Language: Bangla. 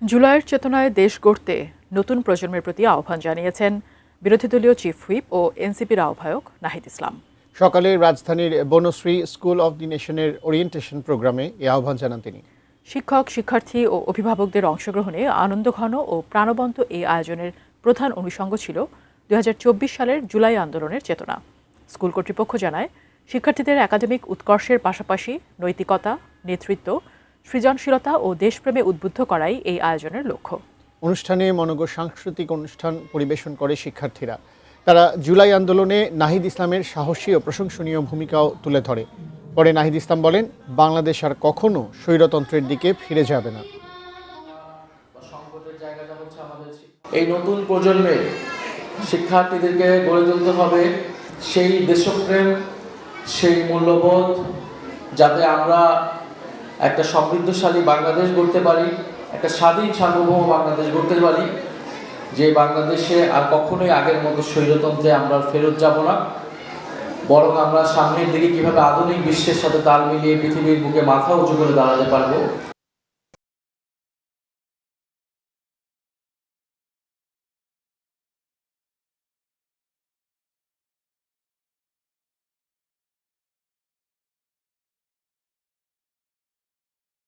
জুলাইয়ের চেতনায় দেশ গড়তে নতুন প্রজন্মের প্রতি আহ্বান জানিয়েছেন বিরোধী দলীয় চিফ হুইপ ও এনসিপির আহ্বায়ক নাহিদ ইসলাম। সকালে রাজধানীর বনশ্রী স্কুল অব দি নেশনের ওরিয়েন্টেশন প্রোগ্রামে এই আহ্বান জানান তিনি। শিক্ষক, শিক্ষার্থী ও অভিভাবকদের অংশগ্রহণে আনন্দঘন ও প্রাণবন্ত এই আয়োজনের প্রধান অনুষঙ্গ ছিল 2024 সালের জুলাই আন্দোলনের চেতনা। স্কুল কর্তৃপক্ষ জানায়, শিক্ষার্থীদের একাডেমিক উৎকর্ষের পাশাপাশি নৈতিকতা, নেতৃত্ব, সৃজনশীলতা ও দেশপ্রেমে উদ্বুদ্ধ করাই এই আয়োজনের লক্ষ্য। অনুষ্ঠানে মনোজ্ঞ সাংস্কৃতিক অনুষ্ঠান পরিবেশন করে শিক্ষার্থীরা। তারা জুলাই আন্দোলনে নাহিদ ইসলামের সাহসী ও প্রশংসনীয় ভূমিকাও তুলে ধরে। পরে নাহিদ ইসলাম বলেন, বাংলাদেশ আর কখনো স্বৈরতন্ত্রের দিকে ফিরে যাবে না। এই নতুন প্রজন্মের শিক্ষার্থীদেরকে গড়ে তুলতে হবে সেই দেশপ্রেম, সেই মূল্যবোধ, যাতে আমরা একটা সমৃদ্ধশালী বাংলাদেশ গড়তে পারি, একটা স্বাধীন সার্বভৌম বাংলাদেশ গড়তে পারি, যে বাংলাদেশে আর কখনোই আগের মতো স্বৈরতন্ত্রে আমরা ফেরত যাব না, বরং আমরা সামনের দিকে কিভাবে আধুনিক বিশ্বের সাথে তাল মিলিয়ে পৃথিবীর বুকে মাথা উঁচু করে দাঁড়াতে পারবো।